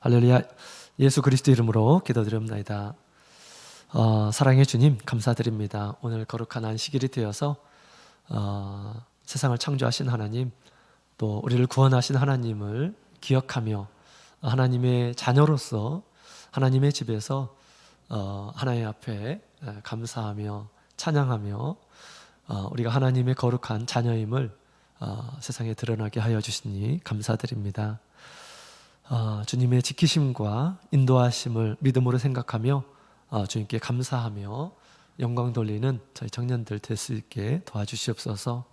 할렐루야. 예수 그리스도 이름으로 기도드립니다. 사랑의 주님 감사드립니다. 오늘 거룩한 안식일이 되어서 세상을 창조하신 하나님, 또 우리를 구원하신 하나님을 기억하며 하나님의 자녀로서 하나님의 집에서 하나님 앞에 감사하며 찬양하며 우리가 하나님의 거룩한 자녀임을 세상에 드러나게 하여 주시니 감사드립니다. 주님의 지키심과 인도하심을 믿음으로 생각하며 주님께 감사하며 영광 돌리는 저희 청년들 될 수 있게 도와주시옵소서.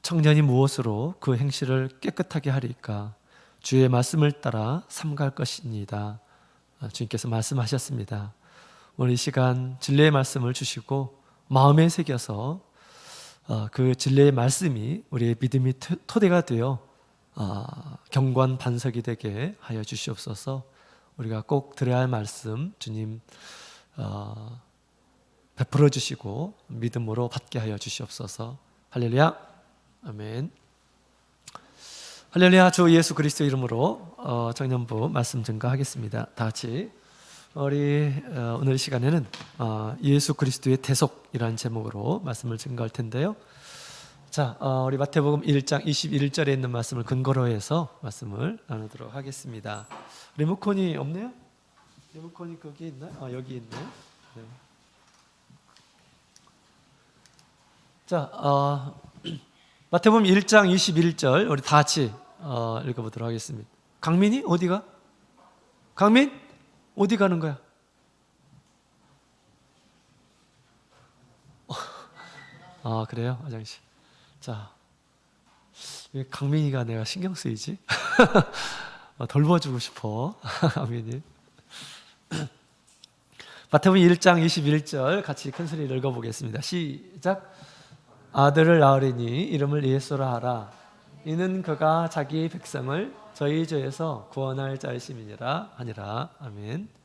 청년이 무엇으로 그 행실을 깨끗하게 하리까? 주의 말씀을 따라 삼갈 것입니다. 주님께서 말씀하셨습니다. 오늘 이 시간 진리의 말씀을 주시고 마음에 새겨서 그 진리의 말씀이 우리의 믿음이 토대가 되어 경관 반석이 되게 하여 주시옵소서. 우리가 꼭 들어야 할 말씀 주님 베풀어 주시고 믿음으로 받게 하여 주시옵소서. 할렐루야. 아멘. 할렐루야. 주 예수 그리스도 이름으로 청년부 말씀 증거하겠습니다. 다 같이 우리 오늘 시간에는 예수 그리스도의 대속이라는 제목으로 말씀을 증거할 텐데요. 자, 우리 마태복음 1장 21절에 있는 말씀을 근거로 해서 말씀을 나누도록 하겠습니다. 리모컨이 없네요? 리모컨이 거기 있나요? 여기 있네요. 네. 자, 마태복음 1장 21절 우리 다 같이 읽어보도록 하겠습니다. 강민이 어디가? 강민? 어디 가는 거야? 그래요? 화장실. 자, 왜 강민이가 내가 신경 쓰이지? 돌봐주고 싶어. 강민이. 마태복음 1장 21절 같이 큰 소리로 읽어보겠습니다. 시작. 아들을 낳으리니 이름을 예수라 하라. 이는 그가 자기 백성을 저희 죄에서 구원할 자이심이니라 하니라. 아멘.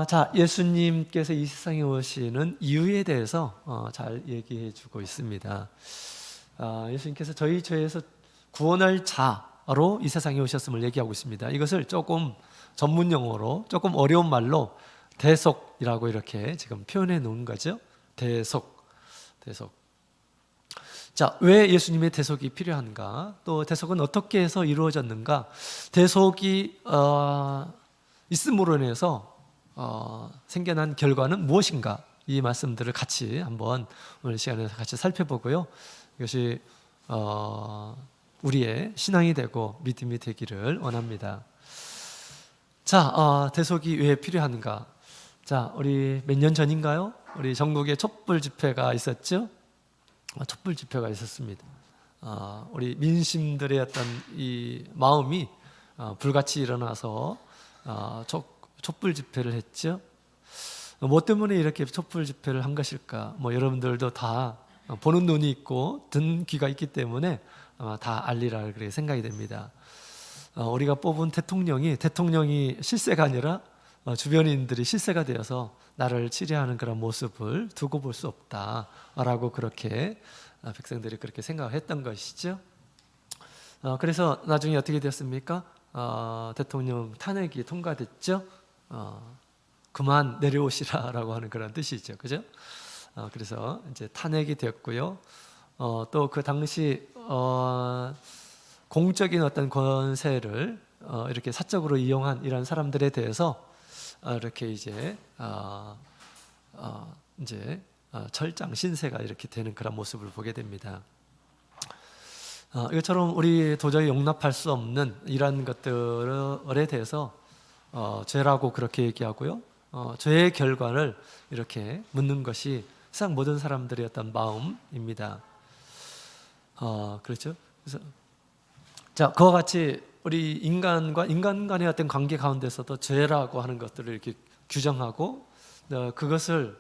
자, 예수님께서 이 세상에 오시는 이유에 대해서 잘 얘기해 주고 있습니다. 예수님께서 저희 죄에서 구원할 자로 이 세상에 오셨음을 얘기하고 있습니다. 이것을 조금 전문 용어로 조금 어려운 말로 대속이라고 이렇게 지금 표현해 놓은 거죠. 대속. 자, 왜 예수님의 대속이 필요한가? 또 대속은 어떻게 해서 이루어졌는가? 대속이 있음으로 인해서 생겨난 결과는 무엇인가? 이 말씀들을 같이 한번 오늘 시간에서 같이 살펴보고요. 이것이 우리의 신앙이 되고 믿음이 되기를 원합니다. 자, 대속이 왜 필요한가? 자, 우리 몇 년 전인가요? 우리 전국에 촛불 집회가 있었죠? 촛불 집회가 있었습니다. 우리 민심들의 어떤 이 마음이 불같이 일어나서 촛불 집회를 했죠. 뭐 때문에 이렇게 촛불 집회를 한 것일까? 여러분들도 다 보는 눈이 있고 듣는 귀가 있기 때문에 아마 다 알리라 그렇게 생각이 됩니다. 우리가 뽑은 대통령이 실세가 아니라 주변인들이 실세가 되어서 나를 치료하는 그런 모습을 두고 볼 수 없다라고 그렇게 백성들이 그렇게 생각했던 것이죠. 그래서 나중에 어떻게 됐습니까? 대통령 탄핵이 통과됐죠. 그만 내려오시라라고 하는 그런 뜻이죠, 그죠? 그래서 이제 탄핵이 됐고요. 또 그 당시 공적인 어떤 권세를 이렇게 사적으로 이용한 이런 사람들에 대해서 이렇게 이제 철장 신세가 이렇게 되는 그런 모습을 보게 됩니다. 이것처럼 우리 도저히 용납할 수 없는 이런 것들에 대해서 죄라고 그렇게 얘기하고요. 죄의 결과를 이렇게 묻는 것이 세상 모든 사람들의 어떤 마음입니다. 그렇죠? 그래서 자, 그와 같이 우리 인간과 인간 간의 어떤 관계 가운데서도 죄라고 하는 것들을 이렇게 규정하고 그것을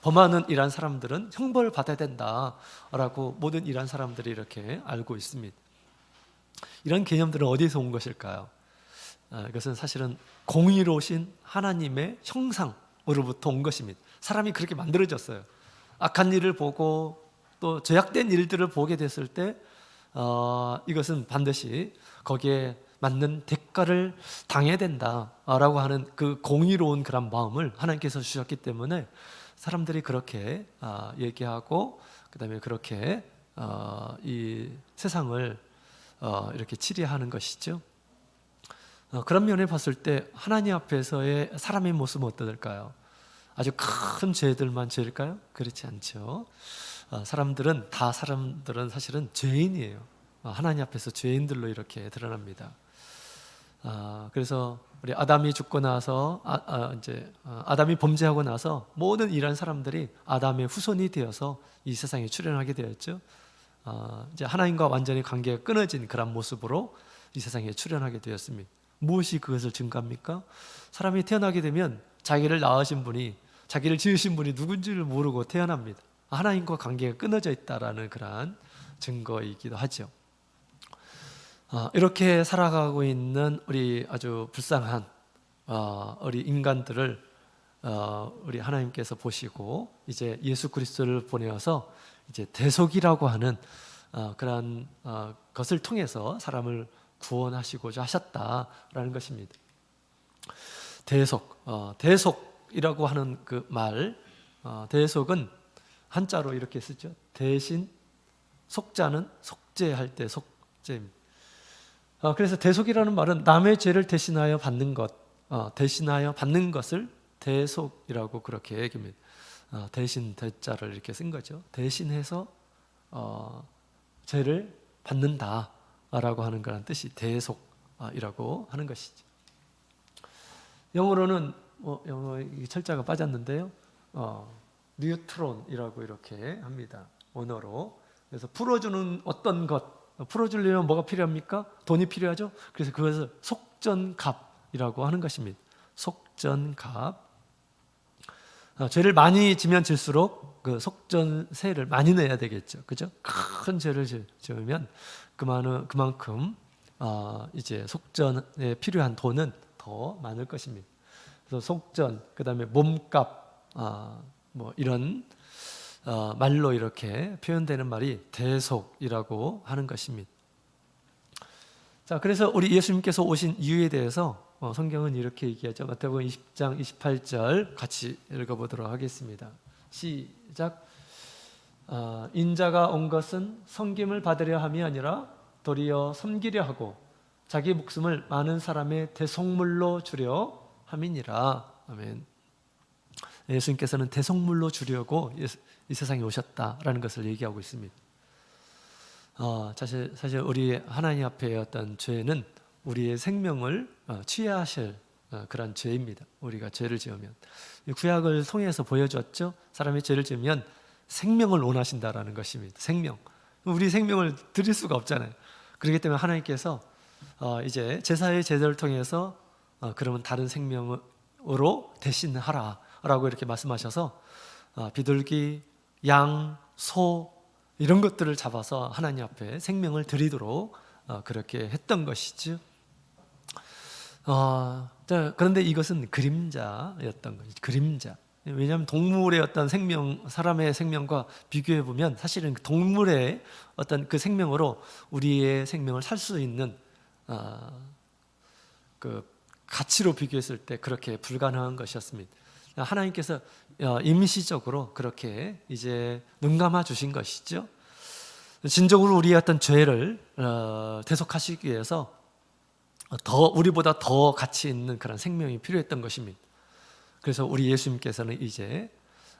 범하는 이러한 사람들은 형벌을 받아야 된다라고 모든 이러한 사람들이 이렇게 알고 있습니다. 이런 개념들은 어디서 온 것일까요? 이것은 사실은 공의로우신 하나님의 형상으로부터 온 것입니다. 사람이 그렇게 만들어졌어요. 악한 일을 보고 또 죄악된 일들을 보게 됐을 때 이것은 반드시 거기에 맞는 대가를 당해야 된다라고 하는 그 공의로운 그런 마음을 하나님께서 주셨기 때문에 사람들이 그렇게 얘기하고 그다음에 그렇게 이 세상을 이렇게 치리하는 것이죠. 그런 면에 봤을 때 하나님 앞에서의 사람의 모습은 어떨까요? 아주 큰 죄들만 죄일까요? 그렇지 않죠. 사람들은 사실은 죄인이에요. 하나님 앞에서 죄인들로 이렇게 드러납니다. 그래서 우리 아담이 죽고 나서 아담이 범죄하고 나서 모든 이런 사람들이 아담의 후손이 되어서 이 세상에 출현하게 되었죠. 이제 하나님과 완전히 관계가 끊어진 그런 모습으로 이 세상에 출현하게 되었습니다. 무엇이 그것을 증거합니까? 사람이 태어나게 되면 자기를 낳으신 분이, 자기를 지으신 분이 누군지를 모르고 태어납니다. 하나님과 관계가 끊어져 있다라는 그러한 증거이기도 하죠. 이렇게 살아가고 있는 우리 아주 불쌍한 우리 인간들을 우리 하나님께서 보시고 이제 예수 그리스도를 보내어서 이제 대속이라고 하는 그러한 것을 통해서 사람을 구원하시고자 하셨다라는 것입니다. 대속이라고 하는 그 말, 대속은 한자로 이렇게 쓰죠. 대신, 속자는 속죄할 때 속죄입니다. 그래서 대속이라는 말은 남의 죄를 대신하여 받는 것, 대신하여 받는 것을 대속이라고 그렇게 얘기합니다. 대신 대자를 이렇게 쓴 거죠. 대신해서 죄를 받는다라고 하는 그런 뜻이 대속이라고 하는 것이죠. 영어로는 영어 철자가 빠졌는데요. 뉴트론이라고 이렇게 합니다. 언어로. 그래서 풀어주는 어떤 것, 풀어주려면 뭐가 필요합니까? 돈이 필요하죠. 그래서 그것을 속전갑이라고 하는 것입니다. 속전갑. 죄를 많이 지면 질수록 그 속전세를 많이 내야 되겠죠. 그죠? 큰 죄를 지으면 그만큼 이제 속전에 필요한 돈은 더 많을 것입니다. 그래서 속전, 그다음에 몸값, 뭐 이런 말로 이렇게 표현되는 말이 대속이라고 하는 것입니다. 자, 그래서 우리 예수님께서 오신 이유에 대해서 성경은 이렇게 얘기하죠. 마태복음 20장 28절 같이 읽어보도록 하겠습니다. 시작. 인자가 온 것은 섬김을 받으려 함이 아니라 도리어 섬기려 하고 자기 목숨을 많은 사람의 대속물로 주려 함이니라. 아멘. 예수님께서는 대속물로 주려고 이 세상에 오셨다라는 것을 얘기하고 있습니다. 사실 우리 하나님 앞에 어떤 죄는 우리의 생명을 취하실 그런 죄입니다. 우리가 죄를 지으면 구약을 통해서 보여줬죠. 사람이 죄를 지으면 생명을 원하신다라는 것입니다. 생명. 우리 생명을 드릴 수가 없잖아요. 그렇기 때문에 하나님께서 이제 제사의 제도를 통해서 그러면 다른 생명으로 대신하라라고 이렇게 말씀하셔서 비둘기, 양, 소 이런 것들을 잡아서 하나님 앞에 생명을 드리도록 그렇게 했던 것이죠. 그런데 이것은 그림자였던 것이죠. 그림자. 왜냐하면 동물의 어떤 생명, 사람의 생명과 비교해 보면 사실은 동물의 어떤 그 생명으로 우리의 생명을 살 수 있는 그 가치로 비교했을 때 그렇게 불가능한 것이었습니다. 하나님께서 임시적으로 그렇게 이제 눈 감아 주신 것이죠. 진정으로 우리의 어떤 죄를 대속하시기 위해서 우리보다 더 가치 있는 그런 생명이 필요했던 것입니다. 그래서 우리 예수님께서는 이제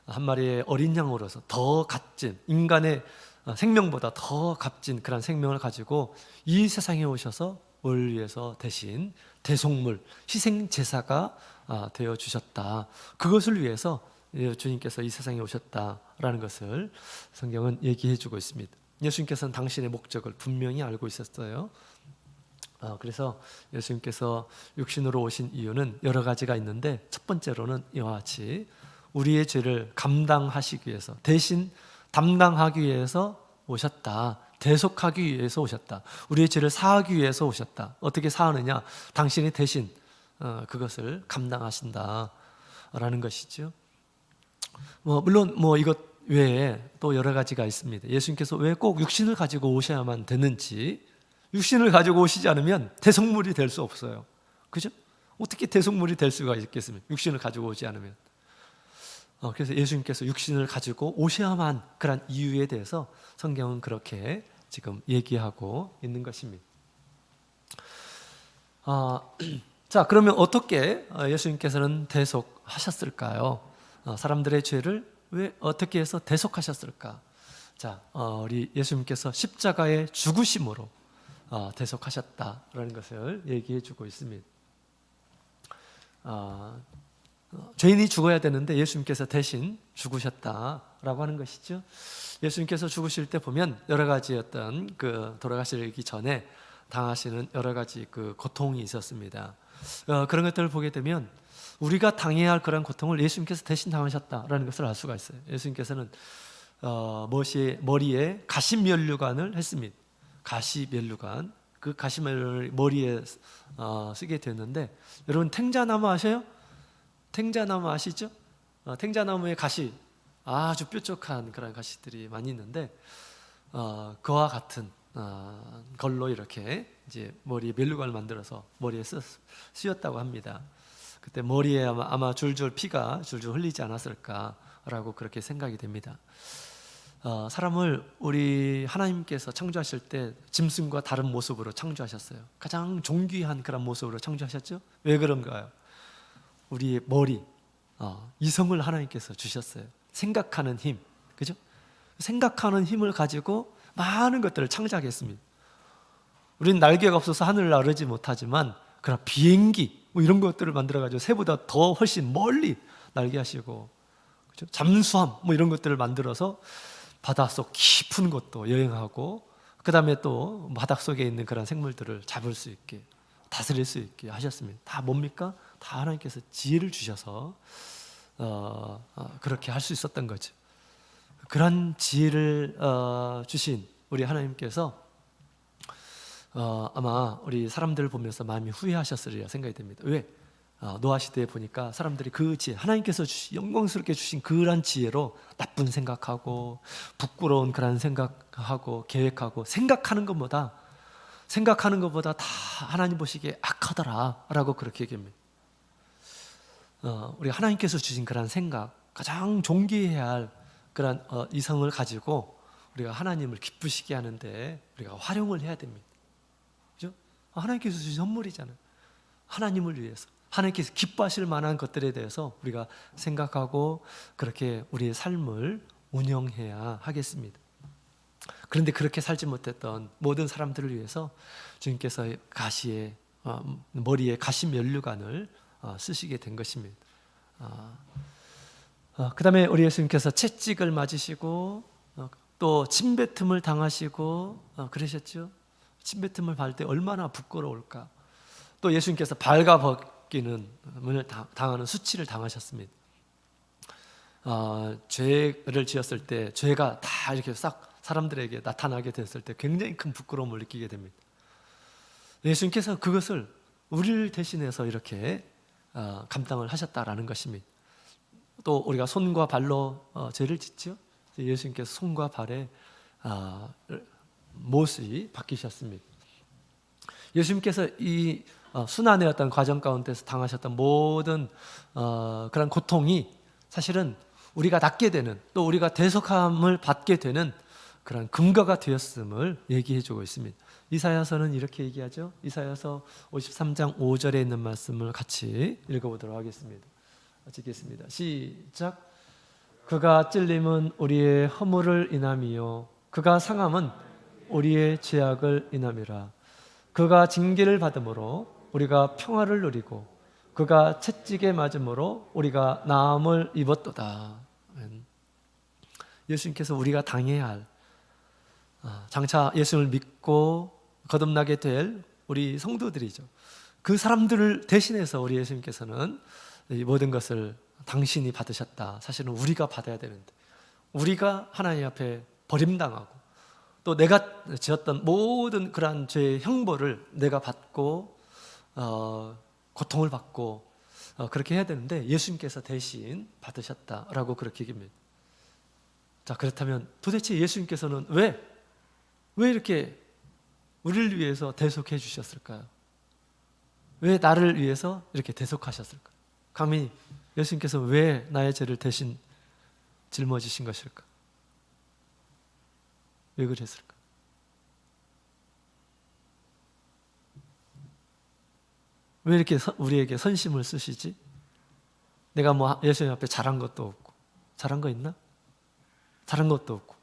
한 마리의 어린 양으로서 더 값진, 인간의 생명보다 더 값진 그런 생명을 가지고 이 세상에 오셔서 우리를 위해서 대신 대속물, 희생제사가 되어 주셨다. 그것을 위해서 주님께서 이 세상에 오셨다라는 것을 성경은 얘기해 주고 있습니다. 예수님께서는 당신의 목적을 분명히 알고 있었어요. 그래서 예수님께서 육신으로 오신 이유는 여러 가지가 있는데 첫 번째로는 이와 같이 우리의 죄를 감당하시기 위해서, 대신 담당하기 위해서 오셨다. 대속하기 위해서 오셨다. 우리의 죄를 사하기 위해서 오셨다. 어떻게 사하느냐? 당신이 대신 그것을 감당하신다라는 것이죠. 물론 이것 외에 또 여러 가지가 있습니다. 예수님께서 왜 꼭 육신을 가지고 오셔야만 되는지, 육신을 가지고 오시지 않으면 대속물이 될 수 없어요. 그죠? 어떻게 대속물이 될 수가 있겠습니까? 육신을 가지고 오지 않으면. 그래서 예수님께서 육신을 가지고 오셔야만 그런 이유에 대해서 성경은 그렇게 지금 얘기하고 있는 것입니다. 자, 그러면 어떻게 예수님께서는 대속하셨을까요? 사람들의 죄를 왜 어떻게 해서 대속하셨을까? 자, 우리 예수님께서 십자가의 죽으심으로 대속하셨다라는 것을 얘기해 주고 있습니다. 죄인이 죽어야 되는데 예수님께서 대신 죽으셨다라고 하는 것이죠. 예수님께서 죽으실 때 보면 여러 가지 어떤 돌아가시기 전에 당하시는 여러 가지 고통이 있었습니다. 그런 것들을 보게 되면 우리가 당해야 할 그런 고통을 예수님께서 대신 당하셨다라는 것을 알 수가 있어요. 예수님께서는 머리에 가시면류관을 했습니다. 가시면류관, 그 가시면류관을 머리에 쓰게 됐는데, 여러분 탱자나무 아세요? 탱자나무 아시죠? 탱자나무의 가시, 아주 뾰족한 그런 가시들이 많이 있는데, 그와 같은 걸로 이렇게 이제 머리에 면류관을 만들어서 머리에 쓰였다고 합니다. 그때 머리에 아마 줄줄 피가 줄줄 흘리지 않았을까라고 그렇게 생각이 됩니다. 사람을 우리 하나님께서 창조하실 때 짐승과 다른 모습으로 창조하셨어요. 가장 존귀한 그런 모습으로 창조하셨죠? 왜 그런가요? 우리의 머리, 이성을 하나님께서 주셨어요. 생각하는 힘, 그죠? 생각하는 힘을 가지고 많은 것들을 창작했습니다. 우리는 날개가 없어서 하늘을 나르지 못하지만 그런 비행기 이런 것들을 만들어가지고 새보다 더 훨씬 멀리 날게 하시고, 그죠? 잠수함 이런 것들을 만들어서 바닷속 깊은 곳도 여행하고, 그 다음에 또 바닷속에 있는 그런 생물들을 잡을 수 있게, 다스릴 수 있게 하셨습니다. 다 뭡니까? 다 하나님께서 지혜를 주셔서 그렇게 할 수 있었던 거죠. 그런 지혜를 주신 우리 하나님께서 아마 우리 사람들을 보면서 마음이 후회하셨으리라 생각이 됩니다. 왜? 노아 시대에 보니까 사람들이 그 지혜, 하나님께서 영광스럽게 주신 그런 지혜로 나쁜 생각하고 부끄러운 그런 생각하고 계획하고 생각하는 것보다 다 하나님 보시기에 악하더라라고 그렇게 얘기합니다. 우리 하나님께서 주신 그런 생각, 가장 존귀해야 할 그런 이성을 가지고 우리가 하나님을 기쁘시게 하는데 우리가 활용을 해야 됩니다. 그죠? 하나님께서 주신 선물이잖아요. 하나님을 위해서, 하나님께서 기뻐하실 만한 것들에 대해서 우리가 생각하고 그렇게 우리의 삶을 운영해야 하겠습니다. 그런데 그렇게 살지 못했던 모든 사람들을 위해서 주님께서 머리에 가시 면류관을 쓰시게 된 것입니다. 그 다음에 우리 예수님께서 채찍을 맞으시고 또 침뱉음을 당하시고 그러셨죠. 침뱉음을 받을 때 얼마나 부끄러울까. 또 예수님께서 발가벗기는 당하는 수치를 당하셨습니다. 죄를 지었을 때 죄가 다 이렇게 싹 사람들에게 나타나게 됐을 때 굉장히 큰 부끄러움을 느끼게 됩니다. 예수님께서 그것을 우리를 대신해서 이렇게 감당을 하셨다라는 것입니다. 또 우리가 손과 발로 죄를 짓죠. 예수님께서 손과 발에 못이 바뀌셨습니다. 예수님께서 이 순환의 어떤 과정 가운데서 당하셨던 모든 그런 고통이 사실은 우리가 낫게 되는, 또 우리가 대속함을 받게 되는 그런 근거가 되었음을 얘기해주고 있습니다. 이사야서는 이렇게 얘기하죠. 이사야서 53장 5절에 있는 말씀을 같이 읽어보도록 하겠습니다. 읽겠습니다. 시작. 그가 찔림은 우리의 허물을 인함이요 그가 상함은 우리의 죄악을 인함이라. 그가 징계를 받음으로 우리가 평화를 누리고 그가 채찍에 맞음으로 우리가 나음을 입었도다. 예수님께서 우리가 당해야 할, 장차 예수님을 믿고 거듭나게 될 우리 성도들이죠. 그 사람들을 대신해서 우리 예수님께서는 이 모든 것을 당신이 받으셨다. 사실은 우리가 받아야 되는데, 우리가 하나님 앞에 버림당하고 또 내가 지었던 모든 그러한 죄의 형벌을 내가 받고 고통을 받고 그렇게 해야 되는데 예수님께서 대신 받으셨다라고 그렇게 얘기합니다. 자, 그렇다면 도대체 예수님께서는 왜 이렇게 우리를 위해서 대속해 주셨을까요? 왜 나를 위해서 이렇게 대속하셨을까요? 감히 예수님께서 왜 나의 죄를 대신 짊어지신 것일까? 왜 그랬을까? 왜 이렇게 우리에게 선심을 쓰시지? 내가 뭐 예수님 앞에 잘한 것도 없고, 잘한 거 있나? 잘한 것도 없고,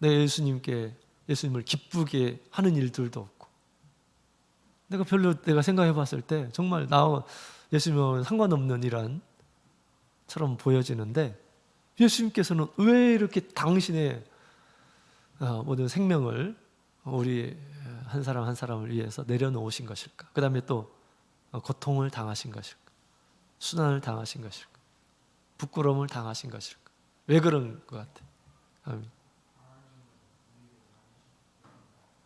예수님을 기쁘게 하는 일들도 없고, 내가 생각해 봤을 때 정말 나와 예수님은 상관없는 일처럼 보여지는데, 예수님께서는 왜 이렇게 당신의 모든 생명을 우리 한 사람 한 사람을 위해서 내려놓으신 것일까? 그 다음에 또 고통을 당하신 것일까? 수난을 당하신 것일까? 부끄러움을 당하신 것일까? 왜 그런 것 같아? 아멘.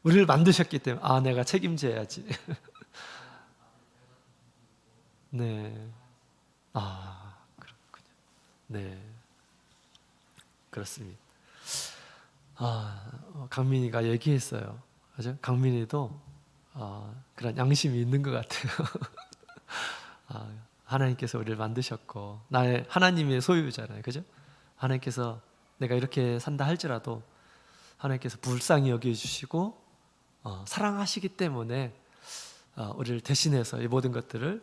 우리를 만드셨기 때문에 내가 책임져야지. 네. 그렇군요. 네. 그렇습니다. 강민이가 얘기했어요. 그죠? 강민이도 그런 양심이 있는 것 같아요. 하나님께서 우리를 만드셨고, 하나님의 소유잖아요. 그죠? 하나님께서 내가 이렇게 산다 할지라도 하나님께서 불쌍히 여겨주시고 사랑하시기 때문에 우리를 대신해서 이 모든 것들을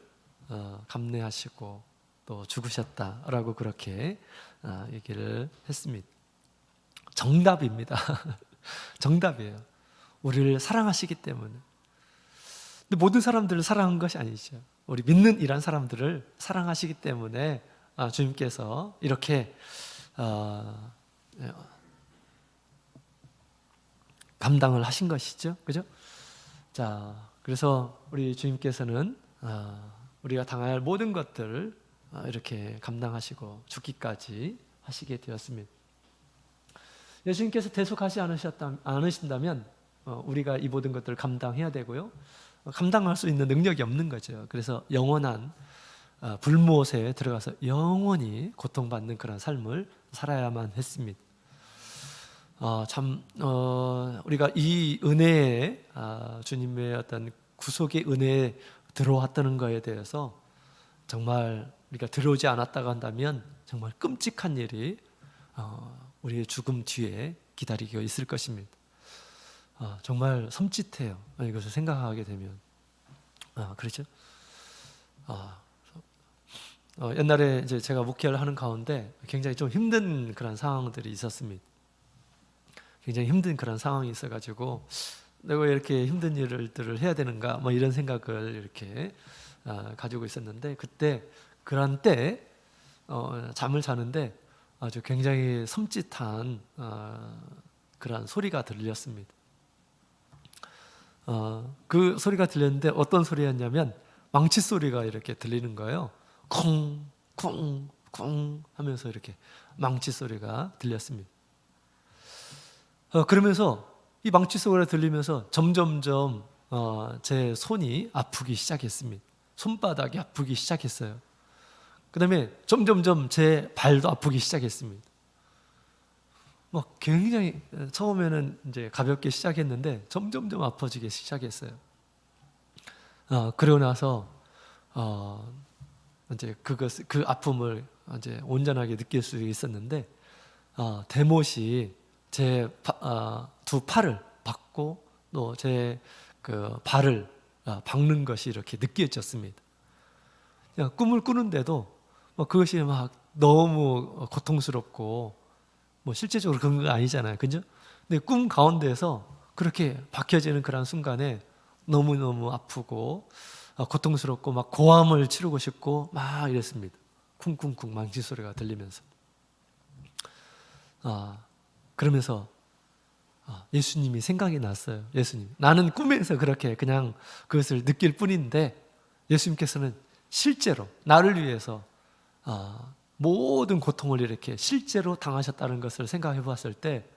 감내하시고 또 죽으셨다라고 그렇게 얘기를 했습니다. 정답입니다. 정답이에요. 우리를 사랑하시기 때문에. 근데 모든 사람들을 사랑한 것이 아니죠. 우리 믿는 이란 사람들을 사랑하시기 때문에 주님께서 이렇게 감당을 하신 것이죠. 그죠? 자, 그래서 우리 주님께서는 우리가 당할 모든 것들을 이렇게 감당하시고 죽기까지 하시게 되었습니다. 예수님께서 대속하지 않으신다면 우리가 이 모든 것들을 감당해야 되고요. 감당할 수 있는 능력이 없는 거죠. 그래서 영원한 불못에 들어가서 영원히 고통받는 그런 삶을 살아야만 했습니다. 우리가 이 은혜에 주님의 어떤 구속의 은혜에 들어왔다는 것에 대해서 정말 우리가 들어오지 않았다고 한다면 정말 끔찍한 일이 우리의 죽음 뒤에 기다리고 있을 것입니다. 정말 섬찟해요. 이것을 생각하게 되면. 그렇죠? 옛날에 이제 제가 목회를 하는 가운데 굉장히 좀 힘든 그런 상황들이 있었습니다. 굉장히 힘든 그런 상황이 있어가지고 내가 왜 이렇게 힘든 일들을 해야 되는가 뭐 이런 생각을 이렇게 가지고 있었는데, 그때 그런 때 잠을 자는데 아주 굉장히 섬찟한 그런 소리가 들렸습니다. 그 소리가 들렸는데 어떤 소리였냐면 망치 소리가 이렇게 들리는 거예요. 쿵, 쿵, 쿵 하면서 이렇게 망치 소리가 들렸습니다. 그러면서 이 망치 소리가 들리면서 점점점 제 손이 아프기 시작했습니다. 손바닥이 아프기 시작했어요. 그 다음에 점점점 제 발도 아프기 시작했습니다. 굉장히 처음에는 이제 가볍게 시작했는데 점점점 아파지기 시작했어요. 그러고 나서 이제 그 아픔을 이제 온전하게 느낄 수 있었는데 대못이 제 두 팔을 박고 또 제 그 발을 박는 것이 이렇게 느껴졌습니다. 꿈을 꾸는데도 그것이 막 너무 고통스럽고 실제적으로 그런 거 아니잖아요. 그죠? 근데 꿈 가운데서 그렇게 박혀지는 그런 순간에 너무너무 아프고 고통스럽고 막 고함을 치르고 싶고 막 이랬습니다. 쿵쿵쿵 망치 소리가 들리면서. 그러면서 예수님이 생각이 났어요. 예수님. 나는 꿈에서 그렇게 그냥 그것을 느낄 뿐인데 예수님께서는 실제로 나를 위해서 모든 고통을 이렇게 실제로 당하셨다는 것을 생각해 봤을 때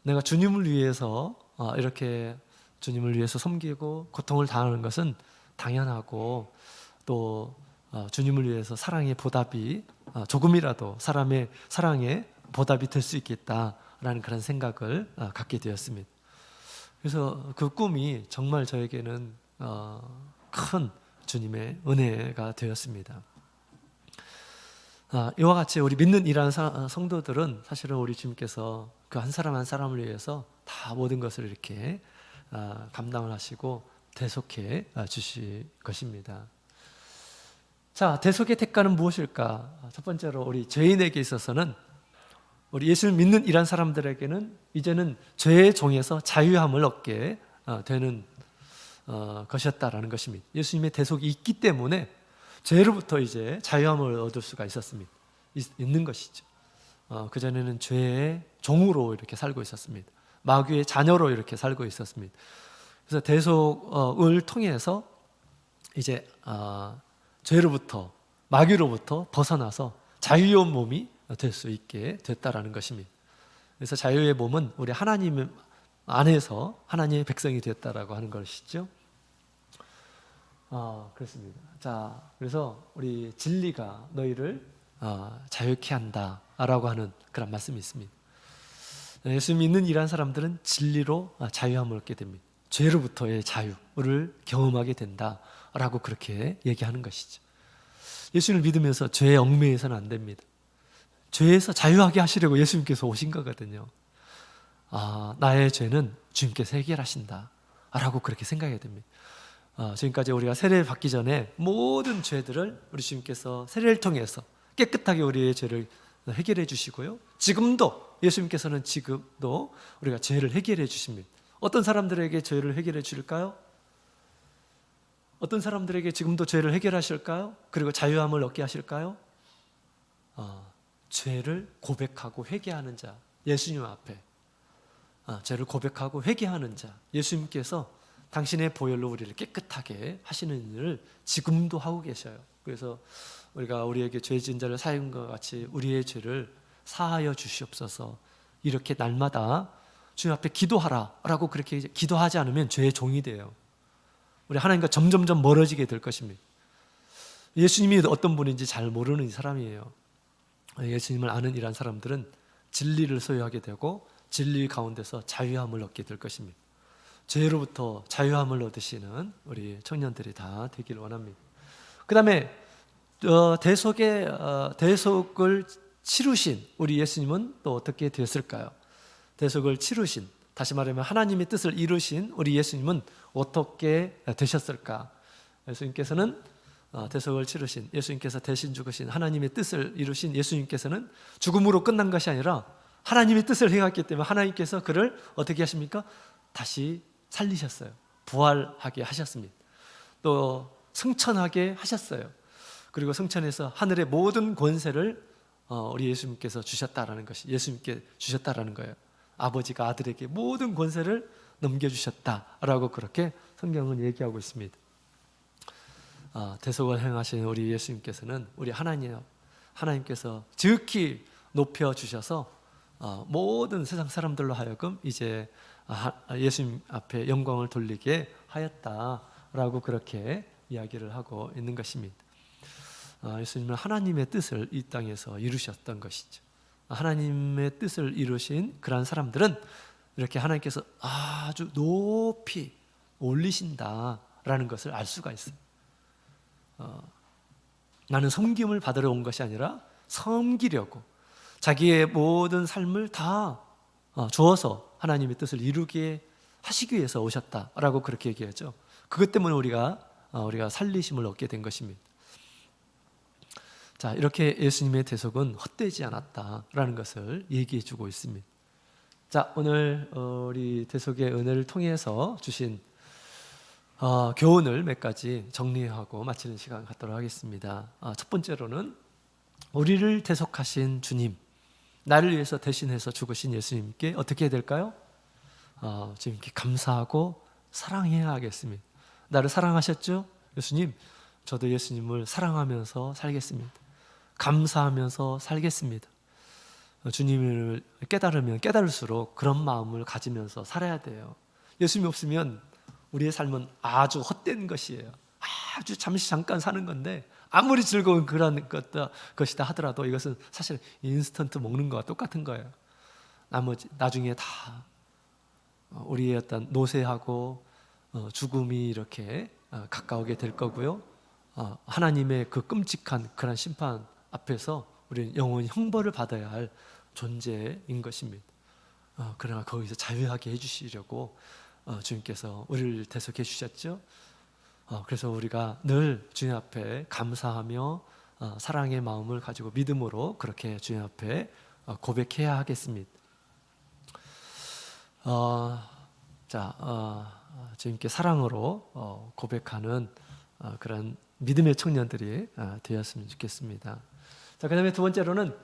내가 주님을 위해서 이렇게 주님을 위해서 섬기고 고통을 당하는 것은 당연하고 또 주님을 위해서 사랑의 보답이 조금이라도 사람의 사랑에 보답이 될 수 있겠다라는 그런 생각을 갖게 되었습니다. 그래서 그 꿈이 정말 저에게는 큰 주님의 은혜가 되었습니다. 이와 같이 우리 믿는 일하는 성도들은 사실은 우리 주님께서 그 한 사람 한 사람을 위해서 다 모든 것을 이렇게 감당을 하시고 대속해 주실 것입니다. 자, 대속의 대가는 무엇일까? 첫 번째로 우리 죄인에게 있어서는, 우리 예수를 믿는 이란 사람들에게는 이제는 죄의 종에서 자유함을 얻게 되는 것이었다라는 것입니다. 예수님의 대속이 있기 때문에 죄로부터 이제 자유함을 얻을 수가 있는 것이죠. 그전에는 죄의 종으로 이렇게 살고 있었습니다. 마귀의 자녀로 이렇게 살고 있었습니다. 그래서 대속을 통해서 이제 죄로부터, 마귀로부터 벗어나서 자유의 몸이 될 수 있게 됐다라는 것입니다. 그래서 자유의 몸은 우리 하나님 안에서 하나님의 백성이 됐다라고 하는 것이죠. 그렇습니다. 자, 그래서 우리 진리가 너희를 자유케 한다라고 하는 그런 말씀이 있습니다. 예수 믿는 이란 사람들은 진리로 자유함을 얻게 됩니다. 죄로부터의 자유를 경험하게 된다라고 그렇게 얘기하는 것이죠. 예수를 믿으면서 죄에 얽매여서는 안 됩니다. 죄에서 자유하게 하시려고 예수님께서 오신 거거든요. 나의 죄는 주님께서 해결하신다 라고 그렇게 생각해야 됩니다. 지금까지 우리가 세례 받기 전에 모든 죄들을 우리 주님께서 세례를 통해서 깨끗하게 우리의 죄를 해결해 주시고요, 지금도 예수님께서는 지금도 우리가 죄를 해결해 주십니다. 어떤 사람들에게 죄를 해결해 주실까요? 어떤 사람들에게 지금도 죄를 해결하실까요? 그리고 자유함을 얻게 하실까요? 죄를 고백하고 회개하는 자, 예수님 앞에 죄를 고백하고 회개하는 자, 예수님께서 당신의 보혈로 우리를 깨끗하게 하시는 일을 지금도 하고 계셔요. 그래서 우리가 우리에게 죄 지은 자를 사하는 것 같이 우리의 죄를 사하여 주시옵소서, 이렇게 날마다 주님 앞에 기도하라 라고 그렇게 기도하지 않으면 죄의 종이 돼요. 우리 하나님과 점점점 멀어지게 될 것입니다. 예수님이 어떤 분인지 잘 모르는 사람이에요. 예수님을 아는 이란 사람들은 진리를 소유하게 되고 진리 가운데서 자유함을 얻게 될 것입니다. 죄로부터 자유함을 얻으시는 우리 청년들이 다 되길 원합니다. 그 다음에 대속을 치루신 우리 예수님은 또 어떻게 되었을까요? 대속을 치루신, 다시 말하면 하나님의 뜻을 이루신 우리 예수님은 어떻게 되셨을까? 예수님께서는 대속을 치르신, 예수님께서 대신 죽으신 하나님의 뜻을 이루신 예수님께서는 죽음으로 끝난 것이 아니라 하나님의 뜻을 행했기 때문에 하나님께서 그를 어떻게 하십니까? 다시 살리셨어요. 부활하게 하셨습니다. 또 승천하게 하셨어요. 그리고 승천해서 하늘의 모든 권세를 우리 예수님께서 주셨다라는 것이, 예수님께 주셨다라는 거예요. 아버지가 아들에게 모든 권세를 넘겨주셨다라고 그렇게 성경은 얘기하고 있습니다. 대속을 행하신 우리 예수님께서는 우리 하나님께서 지극히 높여주셔서 모든 세상 사람들로 하여금 이제 예수님 앞에 영광을 돌리게 하였다라고 그렇게 이야기를 하고 있는 것입니다. 예수님은 하나님의 뜻을 이 땅에서 이루셨던 것이죠. 하나님의 뜻을 이루신 그러한 사람들은 이렇게 하나님께서 아주 높이 올리신다라는 것을 알 수가 있어요. 나는 섬김을 받으러 온 것이 아니라 섬기려고 자기의 모든 삶을 다 주어서 하나님의 뜻을 이루게 하시기 위해서 오셨다라고 그렇게 얘기하죠. 그것 때문에 우리가 살리심을 얻게 된 것입니다. 자, 이렇게 예수님의 대속은 헛되지 않았다라는 것을 얘기해 주고 있습니다. 자, 오늘 우리 대속의 은혜를 통해서 주신 교훈을 몇 가지 정리하고 마치는 시간 갖도록 하겠습니다. 첫 번째로는 우리를 대속하신 주님, 나를 위해서 대신해서 죽으신 예수님께 어떻게 해야 될까요? 주님께 감사하고 사랑해야 하겠습니다. 나를 사랑하셨죠? 예수님, 저도 예수님을 사랑하면서 살겠습니다. 감사하면서 살겠습니다. 주님을 깨달으면 깨달을수록 그런 마음을 가지면서 살아야 돼요. 예수님이 없으면 우리의 삶은 아주 헛된 것이에요. 아주 잠깐 사는 건데 아무리 즐거운 그런 것이다 하더라도 이것은 사실 인스턴트 먹는 거와 똑같은 거예요. 나중에 다 우리의 어떤 노쇠하고 죽음이 이렇게 가까우게 될 거고요. 하나님의 그 끔찍한 그런 심판 앞에서 우리는 영원히 형벌을 받아야 할 존재인 것입니다. 그러나 거기서 자유하게 해주시려고 주님께서 우리를 대속해 주셨죠. 그래서 우리가 늘 주님 앞에 감사하며 사랑의 마음을 가지고 믿음으로 그렇게 주님 앞에 고백해야 하겠습니다. 주님께 사랑으로 고백하는 그런 믿음의 청년들이 되었으면 좋겠습니다. 자, 그 다음에 두 번째로는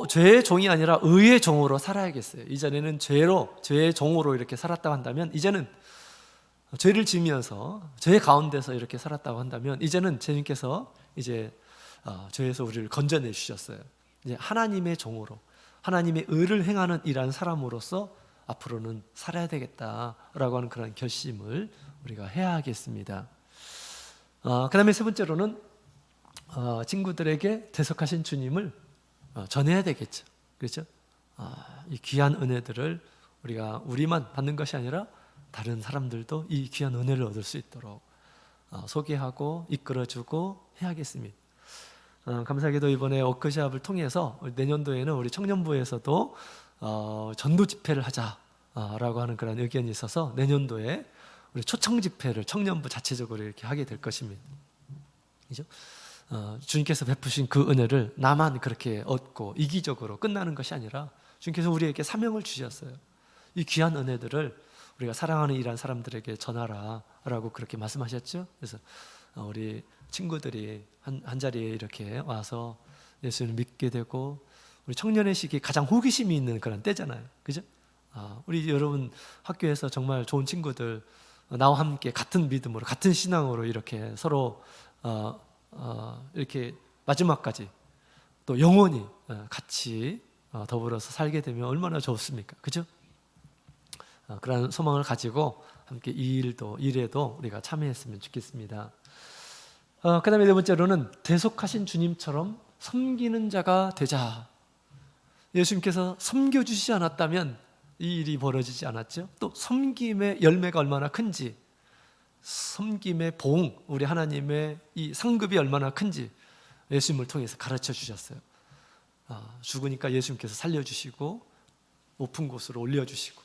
죄의 종이 아니라 의의 종으로 살아야겠어요. 이전에는 죄의 종으로 이렇게 살았다고 한다면, 이제는 죄를 지으면서 죄 가운데서 이렇게 살았다고 한다면, 이제는 주님께서 이제 죄에서 우리를 건져내 주셨어요. 이제 하나님의 종으로, 하나님의 의를 행하는 이란 사람으로서 앞으로는 살아야 되겠다라고 하는 그런 결심을 우리가 해야 하겠습니다. 그 다음에 세 번째로는 친구들에게 대속하신 주님을 전해야 되겠죠. 그렇죠? 이 귀한 은혜들을 우리만 받는 것이 아니라 다른 사람들도 이 귀한 은혜를 얻을 수 있도록 소개하고 이끌어주고 해야겠습니다. 감사하게도 이번에 워크숍을 통해서 내년도에는 우리 청년부에서도 전도 집회를 하자라고 하는 그런 의견이 있어서 내년도에 우리 초청 집회를 청년부 자체적으로 이렇게 하게 될 것입니다. 그죠? 주님께서 베푸신 그 은혜를 나만 그렇게 얻고 이기적으로 끝나는 것이 아니라 주님께서 우리에게 사명을 주셨어요. 이 귀한 은혜들을 우리가 사랑하는 이란 사람들에게 전하라 라고 그렇게 말씀하셨죠. 그래서 우리 친구들이 한 자리에 이렇게 와서 예수를 믿게 되고, 우리 청년의 시기 가장 호기심이 있는 그런 때잖아요. 그죠? 우리 여러분 학교에서 정말 좋은 친구들, 나와 함께 같은 믿음으로 같은 신앙으로 이렇게 서로 이렇게 마지막까지 또 영원히 같이 더불어서 살게 되면 얼마나 좋습니까? 그죠? 그런 소망을 가지고 함께 이 일에도 우리가 참여했으면 좋겠습니다. 그 다음에 네 번째로는 대속하신 주님처럼 섬기는 자가 되자. 예수님께서 섬겨주시지 않았다면 이 일이 벌어지지 않았죠. 또 섬김의 열매가 얼마나 큰지, 섬김의 봉, 우리 하나님의 이 상급이 얼마나 큰지 예수님을 통해서 가르쳐 주셨어요. 죽으니까 예수님께서 살려주시고 높은 곳으로 올려주시고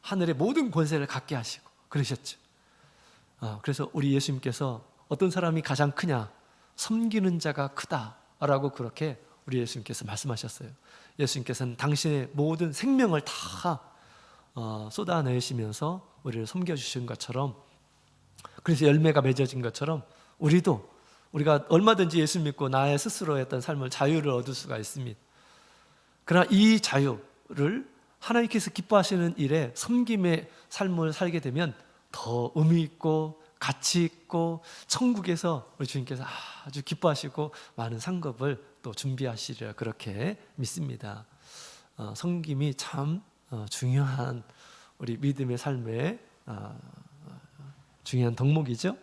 하늘의 모든 권세를 갖게 하시고 그러셨죠. 그래서 우리 예수님께서 어떤 사람이 가장 크냐? 섬기는 자가 크다라고 그렇게 우리 예수님께서 말씀하셨어요. 예수님께서는 당신의 모든 생명을 다 쏟아내시면서 우리를 섬겨주신 것처럼, 그래서 열매가 맺어진 것처럼 우리가 얼마든지 예수 믿고 나의 스스로의 어떤 삶을 자유를 얻을 수가 있습니다. 그러나 이 자유를 하나님께서 기뻐하시는 일에 섬김의 삶을 살게 되면 더 의미 있고 가치 있고 천국에서 우리 주님께서 아주 기뻐하시고 많은 상급을 또 준비하시리라 그렇게 믿습니다. 섬김이 참 중요한 우리 믿음의 삶의 중요한 덕목이죠.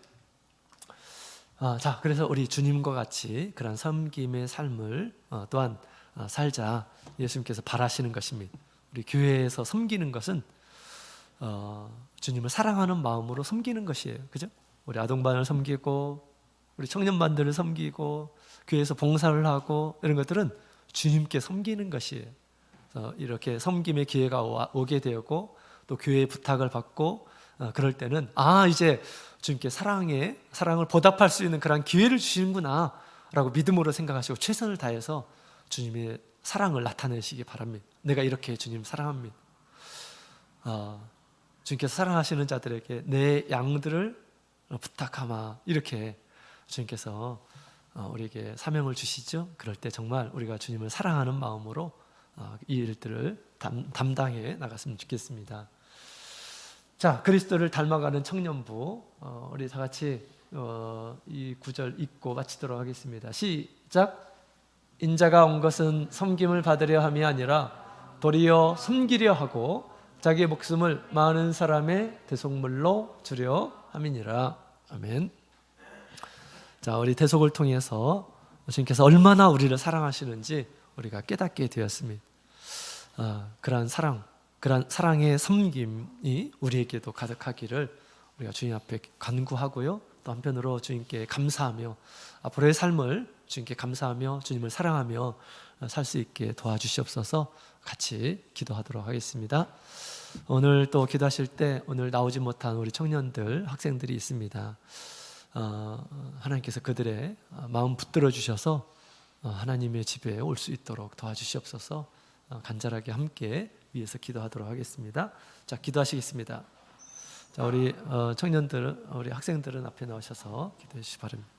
그래서 우리 주님과 같이 그런 섬김의 삶을 또한 살자 예수님께서 바라시는 것입니다. 우리 교회에서 섬기는 것은 주님을 사랑하는 마음으로 섬기는 것이에요. 그죠? 우리 아동반을 섬기고 우리 청년반들을 섬기고 교회에서 봉사를 하고 이런 것들은 주님께 섬기는 것이에요. 그래서 이렇게 섬김의 기회가 오게 되고 또 교회의 부탁을 받고 그럴 때는 이제 주님께 사랑을 보답할 수 있는 그런 기회를 주시는구나 라고 믿음으로 생각하시고 최선을 다해서 주님의 사랑을 나타내시기 바랍니다. 내가 이렇게 주님 사랑합니다. 주님께서 사랑하시는 자들에게 내 양들을 부탁하마, 이렇게 주님께서 우리에게 사명을 주시죠. 그럴 때 정말 우리가 주님을 사랑하는 마음으로 이 일들을 담당해 나갔으면 좋겠습니다. 자, 그리스도를 닮아가는 청년부, 우리 다 같이 이 구절 읽고 마치도록 하겠습니다. 시작. 인자가 온 것은 섬김을 받으려 함이 아니라 도리어 섬기려 하고 자기의 목숨을 많은 사람의 대속물로 주려 함이니라. 아멘. 자, 우리 대속을 통해서 주님께서 얼마나 우리를 사랑하시는지 우리가 깨닫게 되었습니다. 그러한 사랑의 섬김이 우리에게도 가득하기를 우리가 주님 앞에 간구하고요. 또 한편으로 주님께 감사하며 앞으로의 삶을 주님께 감사하며 주님을 사랑하며 살 수 있게 도와주시옵소서. 같이 기도하도록 하겠습니다. 오늘 또 기도하실 때 오늘 나오지 못한 우리 청년들, 학생들이 있습니다. 하나님께서 그들의 마음 붙들어 주셔서 하나님의 집에 올 수 있도록 도와주시옵소서. 간절하게 함께 위해서 기도하도록 하겠습니다. 자, 기도하시겠습니다. 자, 우리 청년들, 우리 학생들은 앞에 나오셔서 기도해 주시기 바랍니다.